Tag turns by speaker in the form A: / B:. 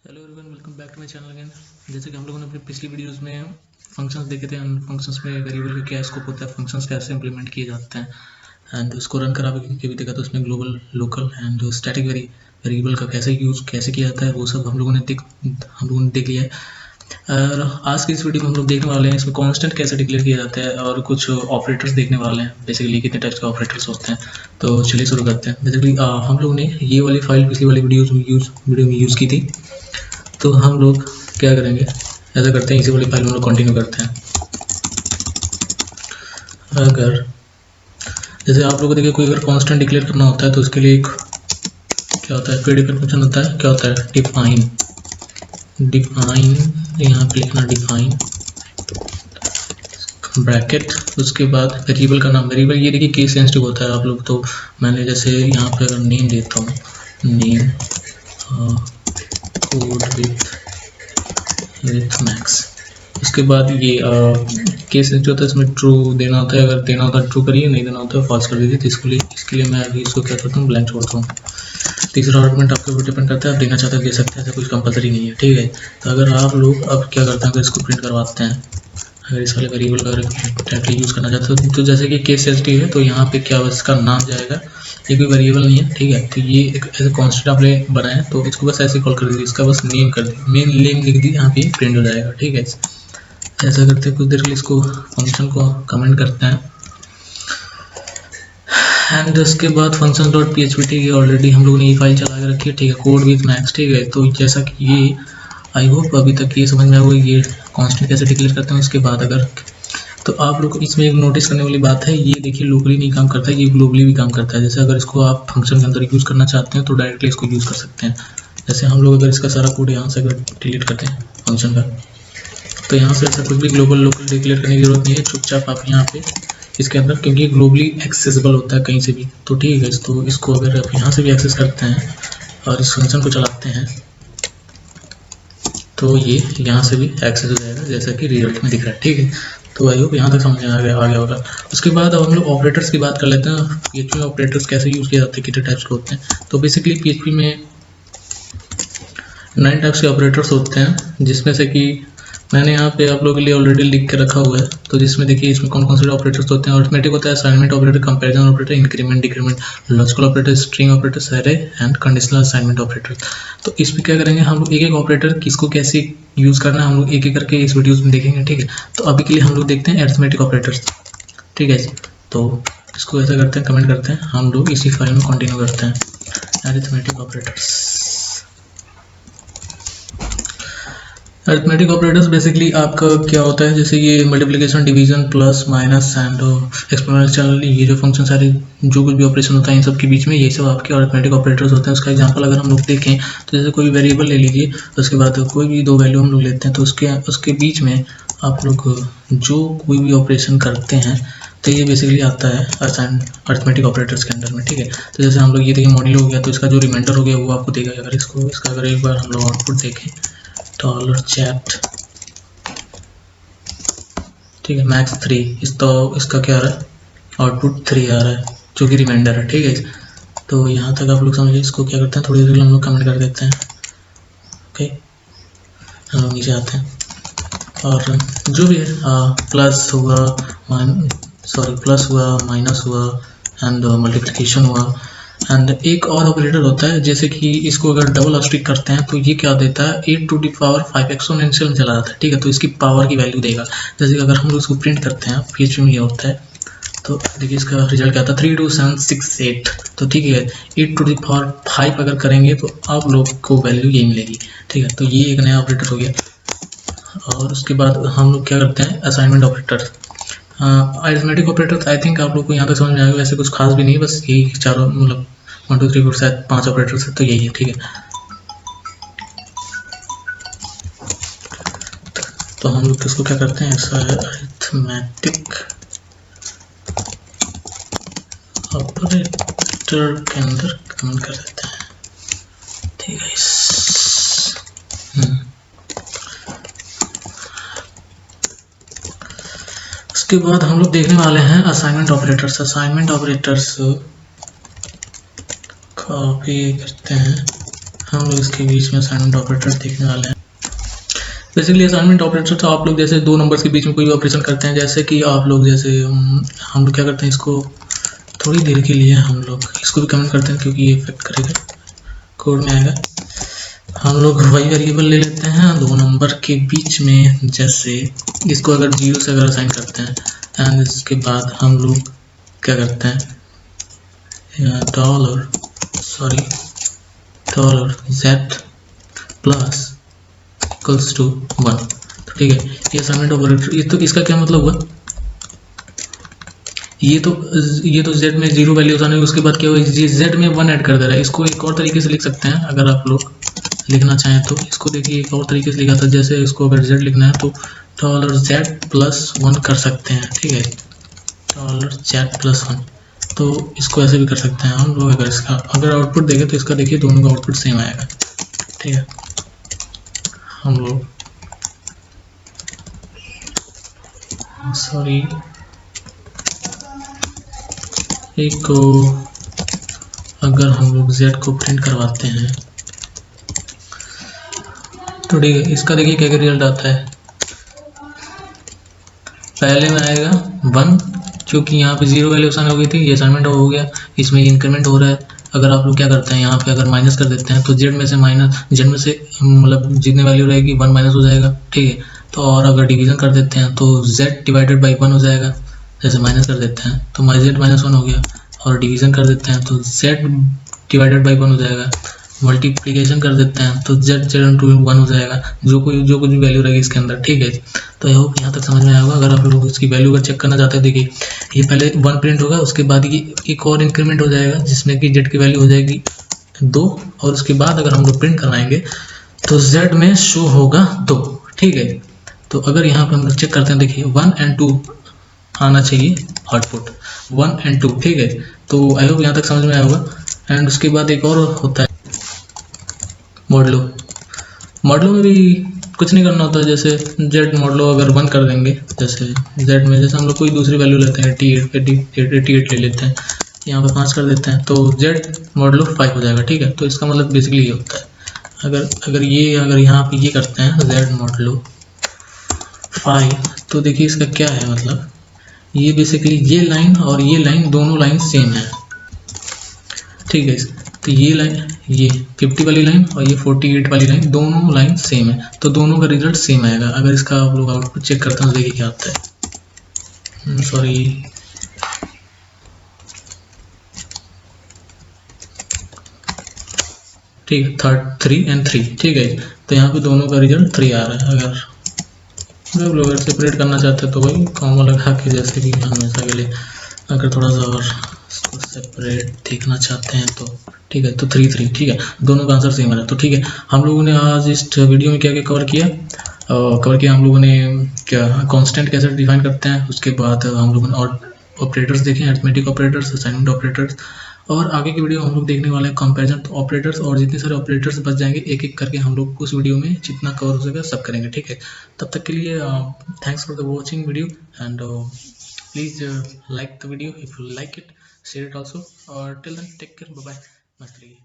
A: Hello everyone, welcome back to my channel again. जैसे कि हम लोगों ने अपनी पिछली वीडियोस में फंक्शंस देखे थे, उन फंक्शंस में वेरिएबल का क्या स्कोप होता है, फंक्शंस कैसे इंप्लीमेंट किए जाते हैं एंड उसको रन करा के भी देखा। तो उसमें global, local and static variable का कैसे यूज़ कैसे किया जाता है वो सब हम लोगों ने देख लिया है। और आज की इस वीडियो में हम लोग देखने वाले हैं इसमें कांस्टेंट कैसे डिक्लेयर किया जाता है और कुछ ऑपरेटर्स देखने वाले हैं, बेसिकली कितने टाइप्स के ऑपरेटर्स होते हैं। तो चलिए शुरू करते हैं। बेसिकली हम लोग ने ये वाली फाइल पिछली वाली वीडियो में यूज़ की थी। तो हम लोग क्या करेंगे, ऐसा करते हैं, इसी वाली फाइल हम लोग कंटिन्यू करते हैं। अगर जैसे आप लोगों को देखिए, कोई अगर कांस्टेंट डिक्लेयर करना होता है तो उसके लिए एक क्या होता है, प्रीडिकेट फंक्शन होता है। क्या होता है? डिफाइन यहाँ पे लिखना डिफाइन ब्रैकेट, उसके बाद वेरिएबल का नाम। वेरिएबल ये देखिए केस सेंसिटिव होता है आप लोग, तो मैंने जैसे यहाँ पे अगर नेम देता हूँ, नेम कोड विथ मैक्स। उसके बाद ये केस जो होता है इसमें ट्रू देना होता है। अगर देना होता है ट्रू करिए, नहीं देना होता है फॉल्स कर दीजिए। तो इसके लिए मैं अभी इसको क्या करता हूँ, ब्लैंक छोड़ता हूँ। तीसरा आर्गुमेंट आपके ऊपर डिपेंड करता है, आप देना चाहते हैं दे सकते हैं, ऐसा कुछ कंपलसरी नहीं है, ठीक है। तो अगर आप लोग अब क्या करते हैं, अगर इसको प्रिंट करवाते हैं, अगर इस वाले वेरिएबल का डायरेक्टली यूज़ करना चाहते हो तो जैसे कि केस सेंसिटिव है तो यहाँ पे क्या इसका नाम जाएगा, ये कोई वेरिएबल नहीं है, ठीक है। तो ये एक ऐसे कॉन्स्टेंट आपने बनाया तो इसको बस ऐसे कॉल कर दीजिए, इसका बस नेम कर दीजिए, मेन नेम लिख दी, यहाँ पे प्रिंट हो जाएगा, ठीक है। ऐसा करते हैं, कुछ देर के लिए इसको फंक्शन को कमेंट करते हैं एंड उसके बाद फंक्शन डॉट php, ठीक है। ऑलरेडी हम लोगों ने ये फाइल चला के रखी है, ठीक है, कोड विथ मैक्स, ठीक है। तो जैसा कि ये आई होप अभी तक ये समझ में आया, ये कांस्टेंट कैसे डिक्लेयर करते हैं। उसके बाद अगर तो आप लोग इसमें एक नोटिस करने वाली बात है, ये देखिए लोकली नहीं काम करता है, ये ग्लोबली भी काम करता है। जैसे अगर इसको आप फंक्शन के अंदर यूज़ करना चाहते हैं तो डायरेक्टली इसको यूज़ कर सकते हैं। जैसे हम लोग अगर इसका सारा कोड यहाँ से अगर डिलीट करते हैं फंक्शन का, तो यहाँ से ऐसा कुछ भी ग्लोबल लोकल डिक्लेयर करने की जरूरत नहीं है। चुपचाप आप यहाँ पे इसके अंदर, क्योंकि ग्लोबली एक्सेसिबल होता है कहीं से भी, तो ठीक है। तो इसको अगर आप यहाँ से भी एक्सेस करते हैं और इस फंक्शन को चलाते हैं तो ये यहाँ से भी एक्सेस हो जाएगा, जैसा कि रिजल्ट में दिख रहा है, ठीक है। तो आई होप यहाँ तक समझ में आ गया होगा। उसके बाद अब हम लोग ऑपरेटर्स की बात कर लेते हैं। PHP में ऑपरेटर्स कैसे यूज़ किए जाते हैं, कितने टाइप्स के होते हैं। तो बेसिकली PHP में 9 टाइप्स के ऑपरेटर्स होते हैं, जिसमें से कि मैंने यहाँ पे आप लोगों के लिए ऑलरेडी लिख के रखा हुआ है। तो जिसमें देखिए इसमें कौन कौन से ऑपरेटर्स होते हैं। अरिथमेटिक होता है, assignment operator, comparison operator, increment decrement, logical operator, string operator, array and conditional assignment operator. तो इसमें क्या करेंगे हम लोग, एक एक ऑपरेटर किसको कैसे यूज़ करना है हम लोग एक एक करके इस वीडियोज़ में देखेंगे, ठीक है। तो अभी के लिए हम लोग देखते हैं अरिथमेटिक ऑपरेटर्स, ठीक है। तो इसको ऐसा करते हैं, कमेंट करते हैं, हम लोग इसी फाइल में कंटिन्यू करते हैं। Arithmetic operators, arithmetic operators basically आपका क्या होता है, जैसे ये multiplication, division, plus, minus and exponential, ये जो फंक्शन सारे जो कुछ भी ऑपरेशन होता है इन सब के बीच में ये सब आपके अरिथमेटिक ऑपरेटर्स होते हैं। उसका एग्जांपल अगर हम लोग देखें तो जैसे कोई वेरिएबल ले लीजिए, उसके बाद कोई भी दो वैल्यू हम लोग लेते हैं, तो उसके बीच में आप लोग जो कोई भी ऑपरेशन करते हैं तो ये बेसिकली आता है अरिथमेटिक ऑपरेटर्स के अंडर में, ठीक है। तो जैसे हम लोग ये देखिए मॉड्यूल हो गया, तो इसका जो रिमाइंडर हो गया वो आपको देगा। अगर इसका अगर एक बार हम लोग आउटपुट देखें, $chat, ठीक है, मैक्स 3, तो इसका क्या आ रहा है, आउटपुट 3 आ रहा है, जो कि रिमाइंडर है, ठीक है। तो यहाँ तक आप लोग समझिए। इसको क्या करते हैं, थोड़ी देर हम लोग कमेंट कर देते हैं, ओके। हम लोग नीचे आते हैं और जो भी है प्लस हुआ, प्लस हुआ, माइनस हुआ एंड मल्टीप्लिकेशन हुआ एंड एक और ऑपरेटर होता है, जैसे कि इसको अगर डबल अस्ट्रिक करते हैं तो ये क्या देता है, 8 to the power 5 एक्सपोनेंशियल में चला जाता है, ठीक है। तो इसकी पावर की वैल्यू देगा। जैसे कि अगर हम लोग इसको प्रिंट करते हैं, PHP में ये होता है, तो देखिए इसका रिजल्ट क्या आता है, 32768। तो ठीक है, 8 to the power 5 अगर करेंगे तो आप लोग को वैल्यू यही मिलेगी, ठीक है। तो ये एक नया ऑपरेटर हो गया। और उसके बाद हम लोग क्या करते हैं, assignment operator, arithmetic operator. I think आप लोग को यहाँ तक समझ में आएगा, वैसे कुछ खास भी नहीं, बस यही चारों, मतलब 1 2 3 4 शायद 5 ऑपरेटर्स है, तो यही है, ठीक है। तो हम लोग किसको क्या करते हैं, ऐसा है अरिथमेटिक ऑपरेटर के अंदर कमेंट कर देते हैं, ठीक है। उसके बाद हम लोग देखने वाले हैं assignment operators. Assignment operators copy करते हैं हम लोग इसके बीच में असाइनमेंट ऑपरेटर देखने वाले हैं। बेसिकली असाइनमेंट ऑपरेटर तो आप लोग जैसे दो नंबर्स के बीच में कोई भी ऑपरेशन करते हैं, जैसे कि आप लोग जैसे हम लोग क्या करते हैं, इसको थोड़ी देर के लिए हम लोग इसको भी कमेंट करते हैं क्योंकि ये इफेक्ट करेगा, कोड में आएगा। हम लोग वही वेरिएबल ले लेते हैं दो नंबर के बीच में, जैसे इसको अगर 0 से अगर असाइन करते हैं एंड इसके बाद हम लोग क्या करते हैं, dollar z plus equals to 1। तो ठीक है, ये असाइनमेंट ऑपरेटर, ये तो इसका क्या मतलब हुआ, ये तो z में 0 वैल्यू आने उसके बाद क्या हुआ, ये z में 1 ऐड कर दे रहा है। इसको एक और तरीके से लिख सकते हैं अगर आप लोग लिखना चाहें तो। इसको देखिए एक और तरीके से लिखा था, जैसे इसको अगर z लिखना है तो डॉलर z प्लस 1 कर सकते हैं, ठीक है, डॉलर z प्लस 1। तो इसको ऐसे भी कर सकते हैं हम लोग। अगर इसका अगर आउटपुट देखें तो इसका देखिए दोनों का आउटपुट सेम आएगा, ठीक है। हम लोग एक को अगर हम लोग z को प्रिंट करवाते हैं तो ठीक है, इसका देखिए क्या रिजल्ट आता है। पहले में आएगा 1, क्योंकि यहाँ पे 0 वैल्यू आसान हो गई थी, ये असाइनमेंट हो गया, इसमें इंक्रीमेंट हो रहा है। अगर आप लोग क्या करते हैं यहाँ पे अगर माइनस कर देते हैं तो z में से मतलब जितनी वैल्यू रहेगी 1 माइनस हो जाएगा, ठीक है। तो और अगर डिवीजन कर देते हैं तो z डिवाइडेड बाई 1 हो जाएगा, जैसे माइनस कर देते हैं तो z माइनस 1 हो गया, और डिवीजन कर देते हैं तो z डिवाइडेड बाई 1 हो जाएगा, मल्टीप्लिकेशन कर देते हैं तो z इंटू 1 हो जाएगा, जो कुछ भी वैल्यू रहेगी इसके अंदर, ठीक है। तो आई होप यहाँ तक समझ में आया होगा। अगर आप लोग इसकी वैल्यू अगर चेक करना चाहते हैं, देखिए ये पहले 1 प्रिंट होगा, उसके बाद ये एक और इंक्रीमेंट हो जाएगा जिसमें कि z की वैल्यू हो जाएगी 2, और उसके बाद अगर हम लोग प्रिंट करवाएंगे तो z में शो होगा 2, ठीक है। तो अगर यहाँ पर हम लोग चेक करते हैं, देखिए 1 और 2 आना चाहिए आउटपुट, 1 और 2, ठीक है। तो आई होप यहाँ तक समझ में आया होगा। एंड उसके बाद एक और होता है मॉडलो में भी कुछ नहीं करना होता, जैसे z मॉडलो अगर 1 कर देंगे, जैसे z में जैसे हम लोग कोई दूसरी वैल्यू लेते हैं 88 ले लेते हैं, यहाँ पे 5 कर देते हैं तो z मॉडलो 5 हो जाएगा, ठीक है। तो इसका मतलब बेसिकली ये होता है, अगर यहाँ पे ये करते हैं z मॉडलो 5, तो देखिए इसका क्या है मतलब, ये बेसिकली ये लाइन और ये लाइन दोनों लाइन सेम है, ठीक है। तो ये लाइन, ये 50 वाली लाइन और ये 48 वाली लाइन, दोनों लाइन सेम है, तो दोनों का रिजल्ट सेम आएगा। अगर इसका आप लोग आउटपुट चेक करते हैं तो देखिए क्या आता है, ठीक है, 3 और 3, ठीक है। तो यहाँ पे दोनों का रिजल्ट 3 आ रहा है। अगर आप लोग सेपरेट करना चाहते हैं तो वही कॉमा लगा के, जैसे कि हमेशा के लिए अगर थोड़ा सा और सेपरेट देखना चाहते हैं तो ठीक है, तो 3 ठीक है, दोनों का आंसर सेम है। तो ठीक है, हम लोगों ने आज इस वीडियो में क्या क्या कवर किया हम लोगों ने क्या कांस्टेंट कैसे डिफाइन करते हैं, उसके बाद हम लोगों ने और ऑपरेटर्स देखे, अरिथमेटिक ऑपरेटर्स, असाइनमेंट ऑपरेटर्स, और आगे की वीडियो हम लोग देखने वाले हैं कंपैरिजन ऑपरेटर्स, और जितने सारे ऑपरेटर्स बच जाएंगे एक एक करके हम लोग उस वीडियो में जितना कवर हो सकेगा सब करेंगे, ठीक है। तब तक के लिए thanks for the watching video, and please like the video if you like it, share it also, or till then take care, bye bye, mastri।